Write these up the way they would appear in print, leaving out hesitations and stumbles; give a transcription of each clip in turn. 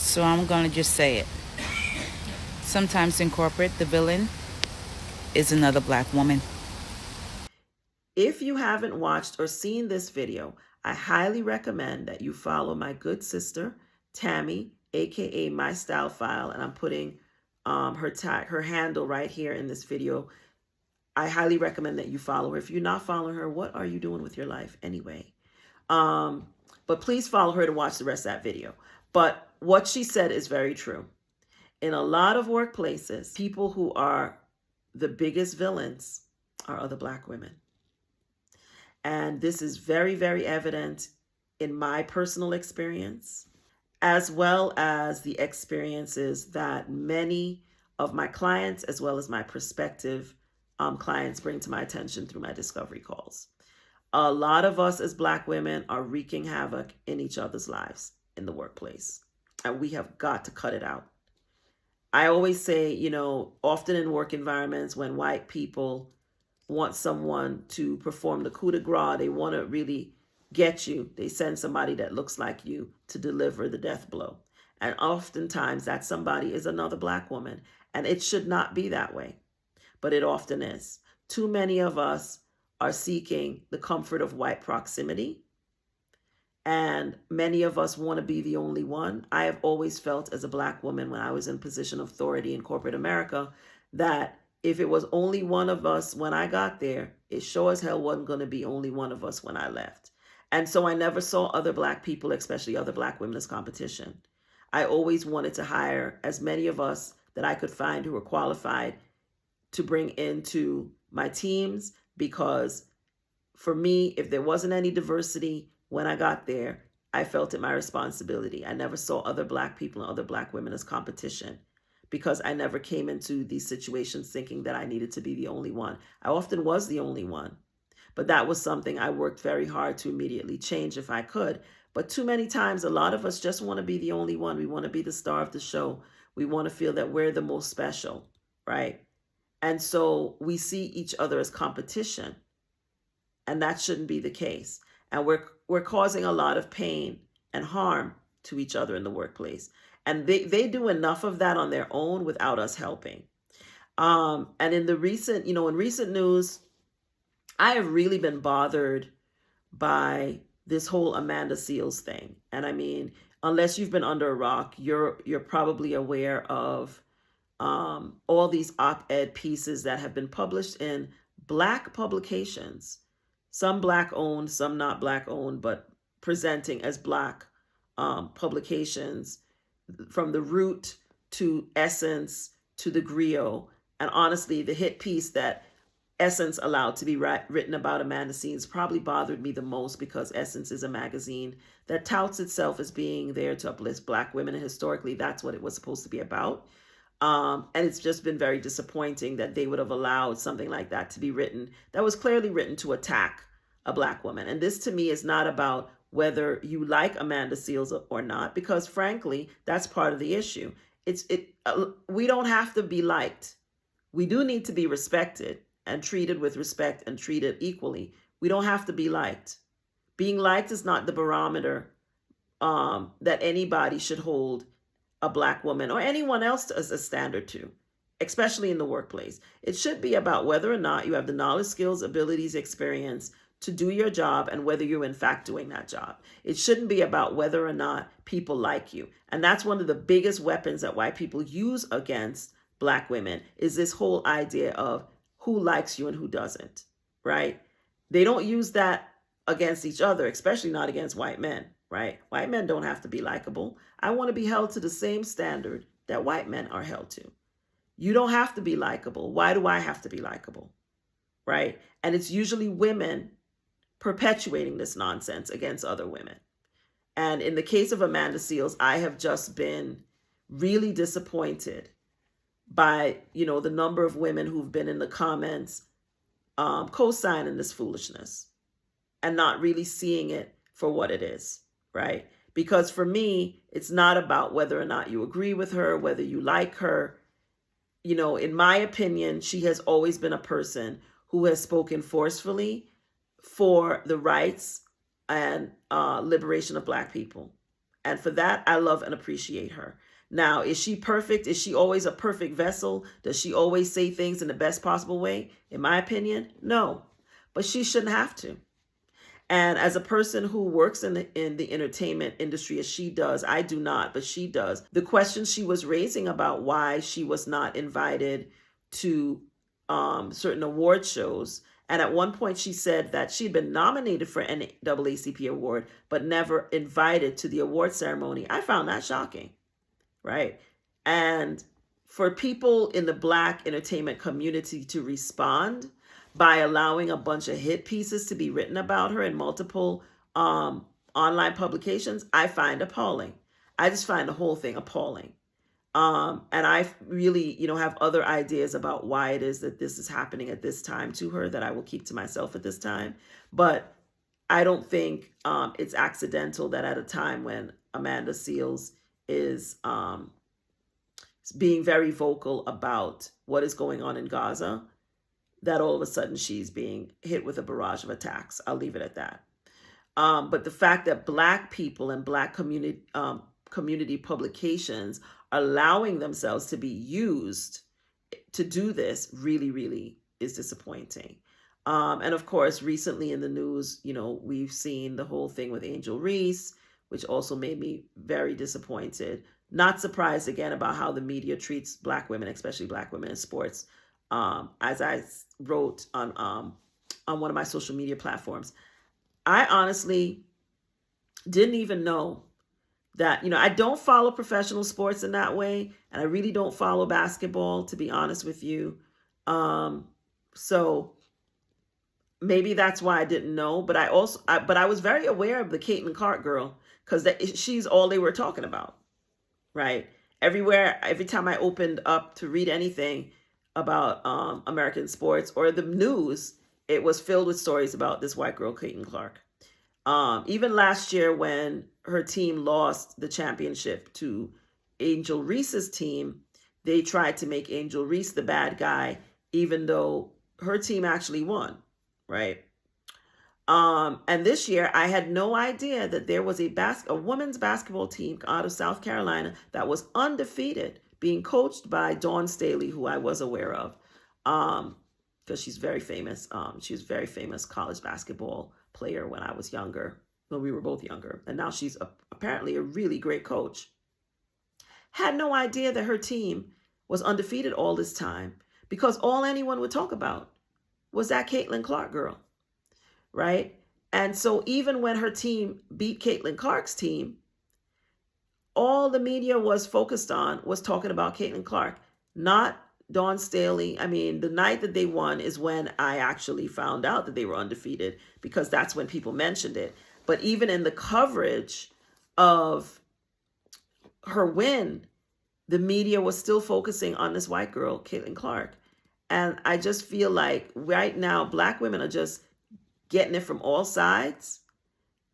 So I'm going to just say it. Sometimes in corporate, the villain is another black woman. If you haven't watched or seen this video, I highly recommend that you follow my good sister, Tammy, aka My Style File, and I'm putting her handle right here in this video. I highly recommend that you follow her. If you're not following her, what are you doing with your life anyway? Um, but please follow her to watch the rest of that video. But what she said is very true. In a lot of workplaces, people who are the biggest villains are other black women. And this is very, very evident in my personal experience, as well as the experiences that many of my clients, as well as my prospective clients, bring to my attention through my discovery calls. A lot of us as black women are wreaking havoc in each other's lives in the workplace, and we have got to cut it out. I always say, often in work environments when white people want someone to perform the coup de grace, they want to really get you, they send somebody that looks like you to deliver the death blow. And oftentimes that somebody is another black woman. And it should not be that way, but it often is. Too many of us are seeking the comfort of white proximity, and many of us want to be the only one. I have always felt as a black woman when I was in position of authority in corporate America that if it was only one of us when I got there, it sure as hell wasn't going to be only one of us when I left. And so I never saw other black people, especially other black women, as competition. I always wanted to hire as many of us that I could find who were qualified to bring into my teams, because for me, if there wasn't any diversity when I got there, I felt it my responsibility. I never saw other black people and other black women as competition, because I never came into these situations thinking that I needed to be the only one. I often was the only one, but that was something I worked very hard to immediately change if I could. But too many times, a lot of us just want to be the only one. We want to be the star of the show. We want to feel that we're the most special, right? And so we see each other as competition, and that shouldn't be the case. And we're causing a lot of pain and harm to each other in the workplace. And they do enough of that on their own without us helping. And in recent news, I have really been bothered by this whole Amanda Seales thing. And I mean, unless you've been under a rock, you're probably aware of all these op-ed pieces that have been published in black publications, some black owned, some not black owned, but presenting as black publications, from the Root to Essence to the Griot. And honestly, the hit piece that Essence allowed to be written about Amanda Seales probably bothered me the most, because Essence is a magazine that touts itself as being there to uplift black women, and historically that's what it was supposed to be about. And it's just been very disappointing that they would have allowed something like that to be written, that was clearly written to attack a black woman. And this to me is not about whether you like Amanda Seales or not, because frankly, that's part of the issue. We don't have to be liked. We do need to be respected and treated with respect and treated equally. We don't have to be liked. Being liked is not the barometer that anybody should hold a black woman or anyone else as a standard to, especially in the workplace. It should be about whether or not you have the knowledge, skills, abilities, experience to do your job, and whether you're in fact doing that job. It shouldn't be about whether or not people like you. And that's one of the biggest weapons that white people use against black women, is this whole idea of who likes you and who doesn't, right? They don't use that against each other, especially not against white men, right? White men don't have to be likable. I want to be held to the same standard that white men are held to. You don't have to be likable. Why do I have to be likable, right? And it's usually women perpetuating this nonsense against other women. And in the case of Amanda Seales, I have just been really disappointed by, the number of women who've been in the comments co-signing this foolishness and not really seeing it for what it is, right? Because for me, it's not about whether or not you agree with her, whether you like her. In my opinion, she has always been a person who has spoken forcefully for the rights and liberation of black people. And for that, I love and appreciate her. Now, is she perfect? Is she always a perfect vessel? Does she always say things in the best possible way? In my opinion, no. But she shouldn't have to. And as a person who works in the entertainment industry as she does, I do not, but she does. The questions she was raising about why she was not invited to certain award shows. And at one point she said that she'd been nominated for an NAACP award, but never invited to the award ceremony. I found that shocking, right? And for people in the Black entertainment community to respond by allowing a bunch of hit pieces to be written about her in multiple online publications, I find appalling. I just find the whole thing appalling. And I really, have other ideas about why it is that this is happening at this time to her that I will keep to myself at this time. But I don't think it's accidental that at a time when Amanda Seales is being very vocal about what is going on in Gaza, that all of a sudden she's being hit with a barrage of attacks. I'll leave it at that. But the fact that Black people and Black community publications are allowing themselves to be used to do this really, really is disappointing. And of course, recently in the news, we've seen the whole thing with Angel Reese, which also made me very disappointed. Not surprised again about how the media treats Black women, especially Black women in sports. As I wrote on one of my social media platforms, I honestly didn't even know that, I don't follow professional sports in that way, and I really don't follow basketball, to be honest with you. So maybe that's why I didn't know, but I was very aware of the Caitlin Clark girl, because she's all they were talking about, right? Everywhere, every time I opened up to read anything about American sports or the news, it was filled with stories about this white girl, Caitlin Clark. Even last year when her team lost the championship to Angel Reese's team, they tried to make Angel Reese the bad guy, even though her team actually won, right? And this year, I had no idea that there was a women's basketball team out of South Carolina that was undefeated, being coached by Dawn Staley, who I was aware of, because she's very famous. She was a very famous college basketball player when I was younger, when we were both younger. And now she's apparently a really great coach. Had no idea that her team was undefeated all this time, because all anyone would talk about was that Caitlin Clark girl, right? And so even when her team beat Caitlin Clark's team, all the media was focused on was talking about Caitlin Clark, not Dawn Staley. I mean, the night that they won is when I actually found out that they were undefeated, because that's when people mentioned it. But even in the coverage of her win, the media was still focusing on this white girl, Caitlin Clark. And I just feel like right now, Black women are just getting it from all sides.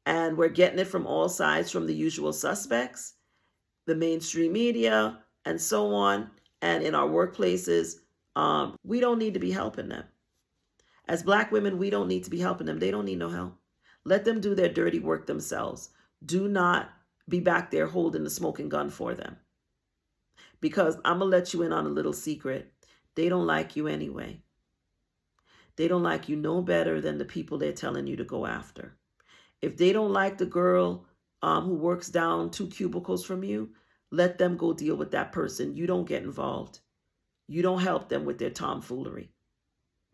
And we're getting it from all sides, from the usual suspects, the mainstream media, and so on. And in our workplaces, we don't need to be helping them. As Black women, we don't need to be helping them. They don't need no help. Let them do their dirty work themselves. Do not be back there holding the smoking gun for them. Because I'm going to let you in on a little secret. They don't like you anyway. They don't like you no better than the people they're telling you to go after. If they don't like the girl who works down 2 cubicles from you, let them go deal with that person. You don't get involved. You don't help them with their tomfoolery,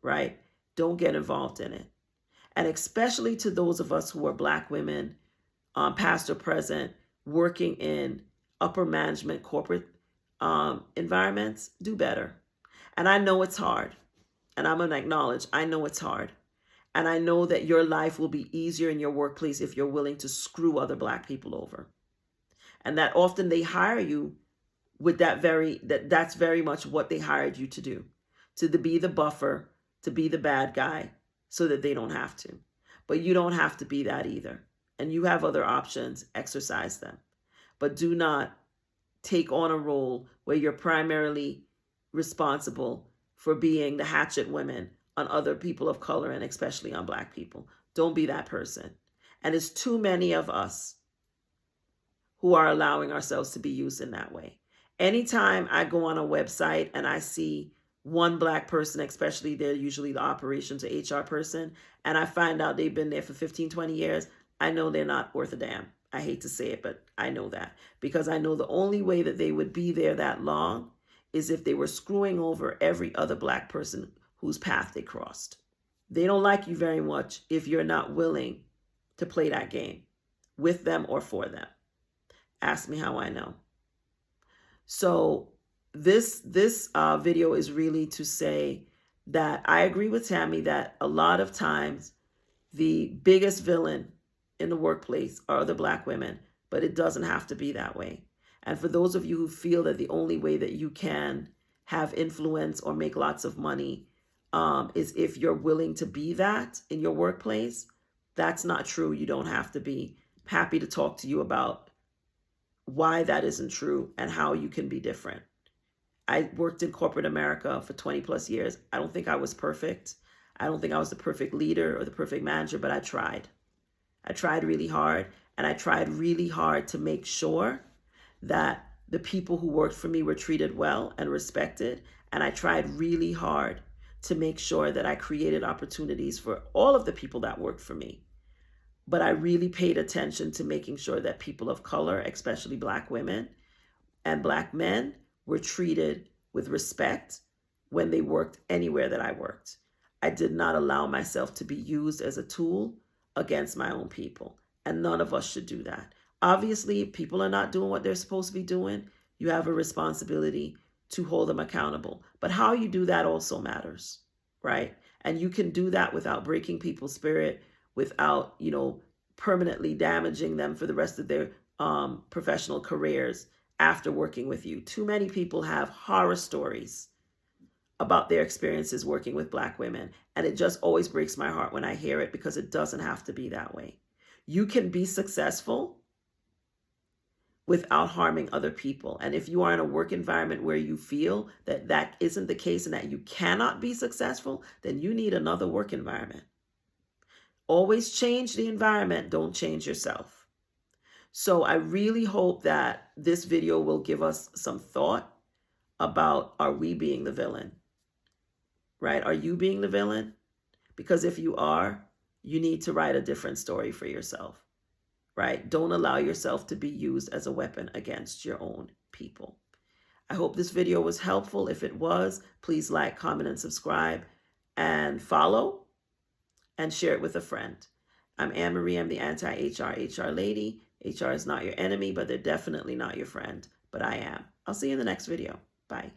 right? Don't get involved in it. And especially to those of us who are Black women, past or present, working in upper management corporate environments, do better. And I know it's hard. And I'm going to acknowledge, I know it's hard. And I know that your life will be easier in your workplace if you're willing to screw other Black people over. And that often they hire you with that's very much what they hired you to do, to be the buffer, to be the bad guy, so that they don't have to. But you don't have to be that either. And you have other options, exercise them. But do not take on a role where you're primarily responsible for being the hatchet women on other people of color, and especially on Black people. Don't be that person. And it's too many of us who are allowing ourselves to be used in that way. Anytime I go on a website and I see one Black person, especially they're usually the operations or HR person, and I find out they've been there for 15, 20 years, I know they're not worth a damn. I hate to say it, but I know that, because I know the only way that they would be there that long is if they were screwing over every other Black person whose path they crossed. They don't like you very much if you're not willing to play that game with them or for them. Ask me how I know. So this video is really to say that I agree with Tammy that a lot of times the biggest villain in the workplace are the Black women, but it doesn't have to be that way. And for those of you who feel that the only way that you can have influence or make lots of money is if you're willing to be that in your workplace, that's not true. You don't have to be. Happy to talk to you about why that isn't true and how you can be different. I worked in corporate America for 20 plus years. I don't think I was perfect. I don't think I was the perfect leader or the perfect manager, but I tried. I tried really hard, and I tried really hard to make sure that the people who worked for me were treated well and respected. And I tried really hard to make sure that I created opportunities for all of the people that worked for me. But I really paid attention to making sure that people of color, especially Black women and Black men, were treated with respect when they worked anywhere that I worked. I did not allow myself to be used as a tool against my own people. And none of us should do that. Obviously, if people are not doing what they're supposed to be doing, you have a responsibility to hold them accountable. But how you do that also matters, right? And you can do that without breaking people's spirit, without, permanently damaging them for the rest of their professional careers after working with you. Too many people have horror stories about their experiences working with Black women. And it just always breaks my heart when I hear it, because it doesn't have to be that way. You can be successful without harming other people. And if you are in a work environment where you feel that that isn't the case and that you cannot be successful, then you need another work environment. Always change the environment, don't change yourself. So I really hope that this video will give us some thought about, are we being the villain? Right? Are you being the villain? Because if you are, you need to write a different story for yourself. Right? Don't allow yourself to be used as a weapon against your own people. I hope this video was helpful. If it was, please like, comment, and subscribe, and follow, and share it with a friend. I'm Anne Marie. I'm the anti-HR HR lady. HR is not your enemy, but they're definitely not your friend. But I am. I'll see you in the next video. Bye.